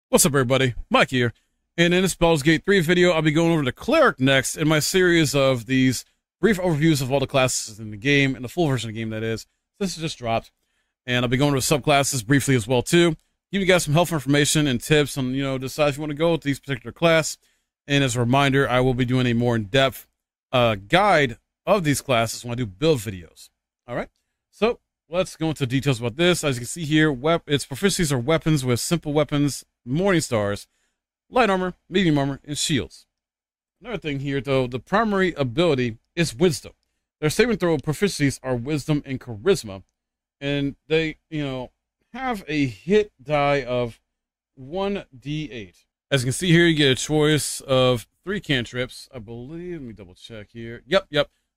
What's up, everybody? Mike here, and in this Baldur's Gate 3 video, I'll be going over to Cleric next in my series of these brief overviews of all the classes in the game, and the full version of the game, that is. This just dropped, and I'll be going over subclasses briefly as well, too. Give you guys some helpful information and tips on, decide if you want to go with these particular class. And as a reminder, I will be doing a more in-depth guide of these classes when I do build videos. All right, so let's go into details about this. As you can see here, its proficiencies are weapons with simple weapons, morning stars, light armor, medium armor, and shields. Another thing here, though, the primary ability is wisdom. Their saving throw proficiencies are wisdom and charisma, and they, have a hit die of 1d8. As you can see here, you get a choice of 3 cantrips, I believe. Let me double check here. Yep.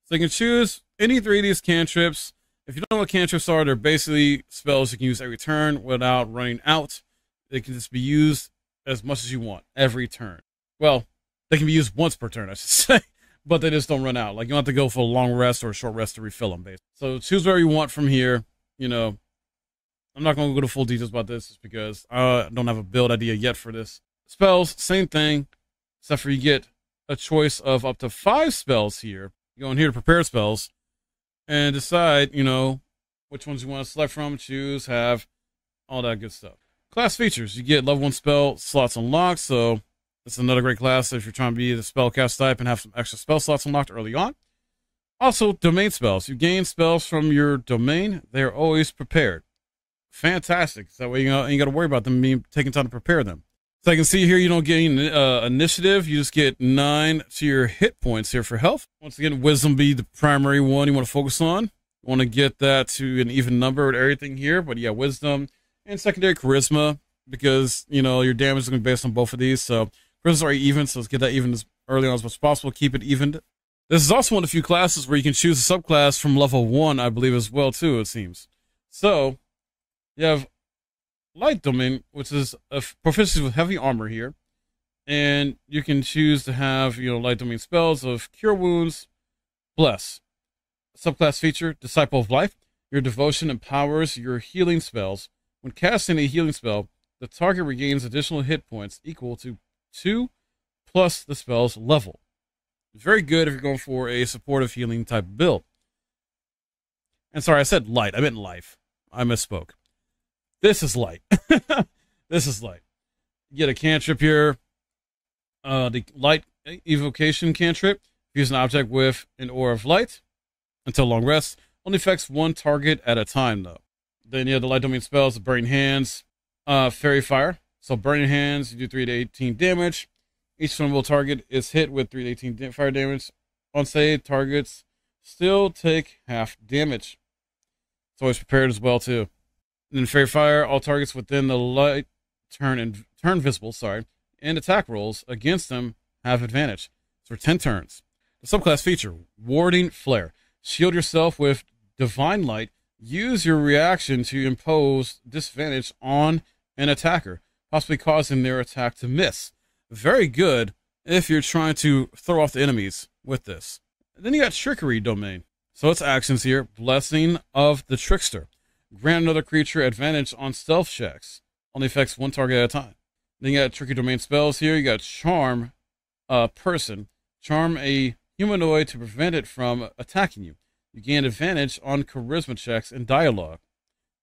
So you can choose any 3 of these cantrips. If you don't know what cantrips are, they're basically spells you can use every turn without running out. They can just be used as much as you want every turn. Well, they can be used once per turn, I should say, but they just don't run out. Like, you don't have to go for a long rest or a short rest to refill them, basically. So choose whatever you want from here. I'm not going to go to full details about this just because I don't have a build idea yet for this. Spells, same thing, except for you get a choice of up to 5 spells here. You go in here to prepare spells and decide, which ones you want to select from, choose, have, all that good stuff. Class features, you get level 1 spell slots unlocked, so it's another great class if you're trying to be the spellcast type and have some extra spell slots unlocked early on. Also, domain spells. You gain spells from your domain. They're always prepared. Fantastic. So that way you ain't got to worry about them being taking time to prepare them. So I can see here you don't gain initiative. You just get 9 to your hit points here for health. Once again, wisdom be the primary one you want to focus on. You want to get that to an even number with everything here. But yeah, wisdom and secondary charisma, because, your damage is going to be based on both of these. So charisma's already even, so let's get that even as early on as much as possible. Keep it evened. This is also one of the few classes where you can choose a subclass from level 1, I believe, as well, too, it seems. So you have light domain, which is a proficiency with heavy armor here, and you can choose to have light domain spells of cure wounds, bless. Subclass feature, disciple of life. Your devotion empowers your healing spells. When casting a healing spell, the target regains additional hit points equal to 2 plus the spell's level. Very good if you're going for a supportive healing type build. And sorry, I said light, I meant life. I misspoke. This is light. This is light. You get a cantrip here. The light evocation cantrip. Use an object with an aura of light until long rest. Only affects 1 target at a time, though. Then you have the light domain spells, the burning hands, fairy fire. So burning hands, you do 3 to 18 damage. Each vulnerable target is hit with 3 to 18 fire damage. On save, targets still take half damage. It's always prepared as well, too. And then fairy fire, all targets within the light turn visible, and attack rolls against them have advantage. It's for 10 turns. The subclass feature, warding flare. Shield yourself with divine light. Use your reaction to impose disadvantage on an attacker, possibly causing their attack to miss. Very good if you're trying to throw off the enemies with this. And then you got trickery domain. So it's actions here. Blessing of the trickster. Grant another creature advantage on stealth checks. Only affects 1 target at a time. Then you got tricky domain spells here. You got charm a person. Charm a humanoid to prevent it from attacking you. You gain advantage on charisma checks and dialogue.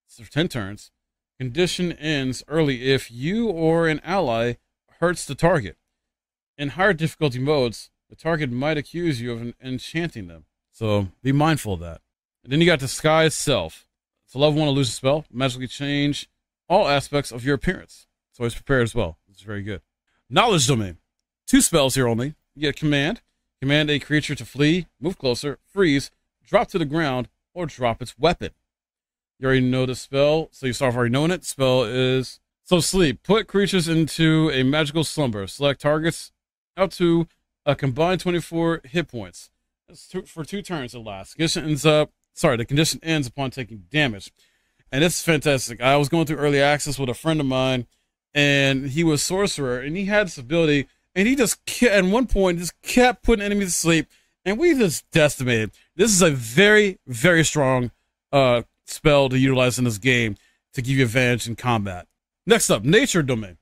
It's for 10 turns. Condition ends early if you or an ally hurts the target. In higher difficulty modes, the target might accuse you of enchanting them. So be mindful of that. And then you got Disguise Self. It's a level 1 elusive spell. Magically change all aspects of your appearance. It's always prepared as well. It's very good. Knowledge domain. 2 spells here only. You get command. Command a creature to flee, move closer, freeze, drop to the ground, or drop its weapon. You already know the spell, so you start off already knowing it. The spell is sleep. Put creatures into a magical slumber. Select targets out to a combined 24 hit points. That's for 2 turns it lasts. The condition ends upon taking damage. And it's fantastic. I was going through early access with a friend of mine, and he was sorcerer, and he had this ability, and he just at one point just kept putting enemies to sleep, and we just decimated. This is a very, very strong spell to utilize in this game to give you advantage in combat. Next up, nature domain.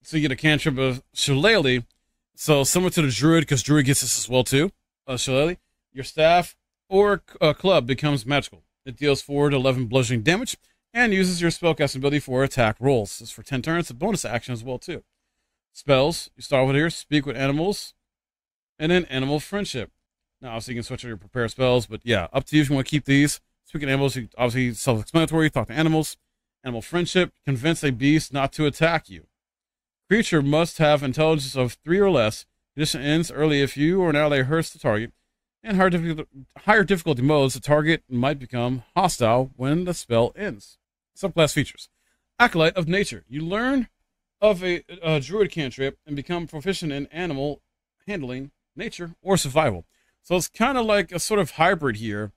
So you get a cantrip of Shillelagh. So similar to the Druid, because Druid gets this as well too. Shillelagh. Your staff or club becomes magical. It deals 4 to 11 bludgeoning damage and uses your spellcasting ability for attack rolls. This is for 10 turns. A bonus action as well too. Spells. You start with here. Speak with animals. And then animal friendship. Now, obviously, you can switch out your prepare spells, but yeah, up to you if you want to keep these. Speaking of animals, obviously self-explanatory. Talk to animals. Animal friendship. Convince a beast not to attack you. Creature must have intelligence of 3 or less. Condition ends early if you or an ally hurts the target. In higher difficulty modes, the target might become hostile when the spell ends. Subclass features. Acolyte of Nature. You learn of a druid cantrip and become proficient in animal handling, nature, or survival. So it's kind of like a sort of hybrid here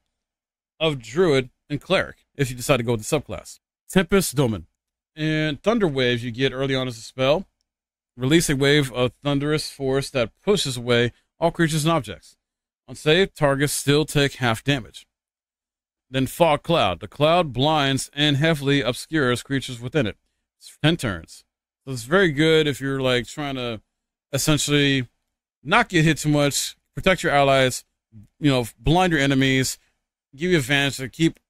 of druid and cleric if you decide to go with the subclass. Tempest Domain. And Thunder Waves you get early on as a spell. Release a wave of thunderous force that pushes away all creatures and objects. On save, targets still take half damage. Then Fog Cloud. The cloud blinds and heavily obscures creatures within it. It's for 10 turns. So it's very good if you're like trying to essentially not get hit too much, protect your allies, blind your enemies, give you advantage to keep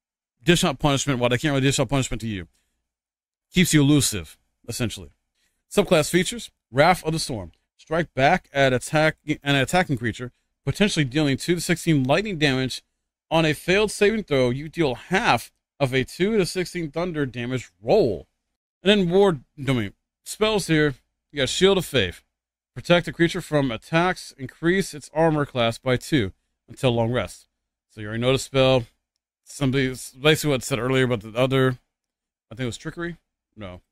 dish out punishment while they can't really dish out punishment to you. Keeps you elusive, essentially. Subclass features. Wrath of the Storm. Strike back at an attacking creature, potentially dealing 2 to 16 lightning damage. On a failed saving throw, you deal half of a 2 to 16 thunder damage roll. And then War Domain. Spells here. You got Shield of Faith. Protect a creature from attacks. Increase its armor class by 2 until long rest. So you already know the spell. Basically what I said earlier about the other. I think it was Trickery. No.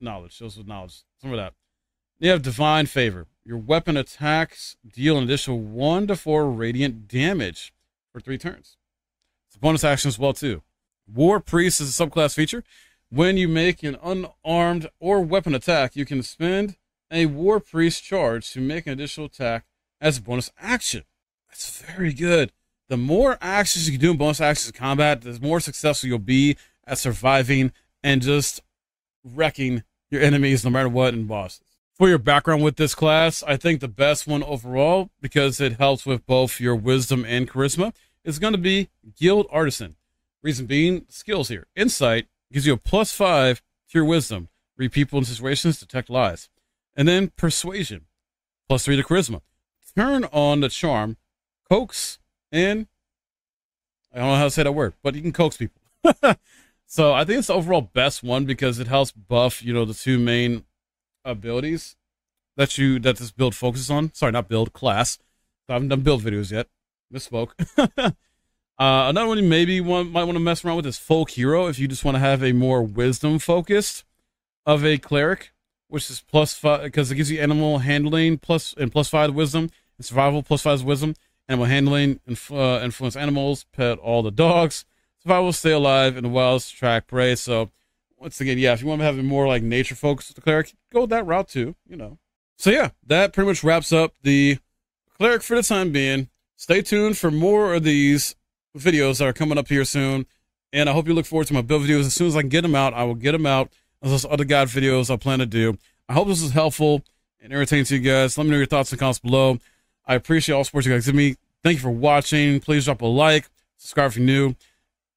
Knowledge. Shows with knowledge. Some of that. You have Divine Favor. Your weapon attacks deal an additional 1 to 4 radiant damage for 3 turns. It's a bonus action as well too. War Priest is a subclass feature. When you make an unarmed or weapon attack, you can spend a War Priest charge to make an additional attack as a bonus action. That's very good. The more actions you can do in bonus actions in combat, the more successful you'll be at surviving and just wrecking your enemies no matter what in bosses. For your background with this class, I think the best one overall, because it helps with both your wisdom and charisma, is going to be Guild Artisan. Reason being, skills here. Insight gives you a +5 to your wisdom. Read people in situations, detect lies. And then Persuasion, +3 to charisma. Turn on the charm, coax, and I don't know how to say that word, but you can coax people. So I think it's the overall best one because it helps buff, the 2 main abilities that this build focuses on. Sorry, not build, class. I haven't done build videos yet. Misspoke. Another one you maybe might want to mess around with is Folk Hero if you just want to have a more wisdom focused of a cleric, which is +5 because it gives you animal handling +5 wisdom, and survival +5 wisdom. Animal handling, influence animals, pet all the dogs. Survival, stay alive in the wilds, track prey. So once again, yeah, if you want to have a more like nature focus with the cleric, go that route too, So yeah, that pretty much wraps up the cleric for the time being. Stay tuned for more of these videos that are coming up here soon. And I hope you look forward to my build videos. As soon as I can get them out, I will get them out. As those other guide videos I plan to do. I hope this is helpful and entertaining to you guys. Let me know your thoughts in the comments below. I appreciate all the support you guys give me. Thank you for watching. Please drop a like, subscribe if you're new.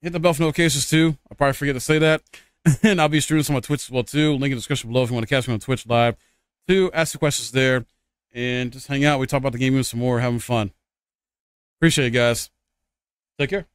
Hit the bell for notifications too. I'll probably forget to say that. And I'll be streaming some on Twitch as well too. Link in the description below if you want to catch me on Twitch live. To ask the questions there and just hang out. We talk about the game some more, having fun. Appreciate it, guys. Take care.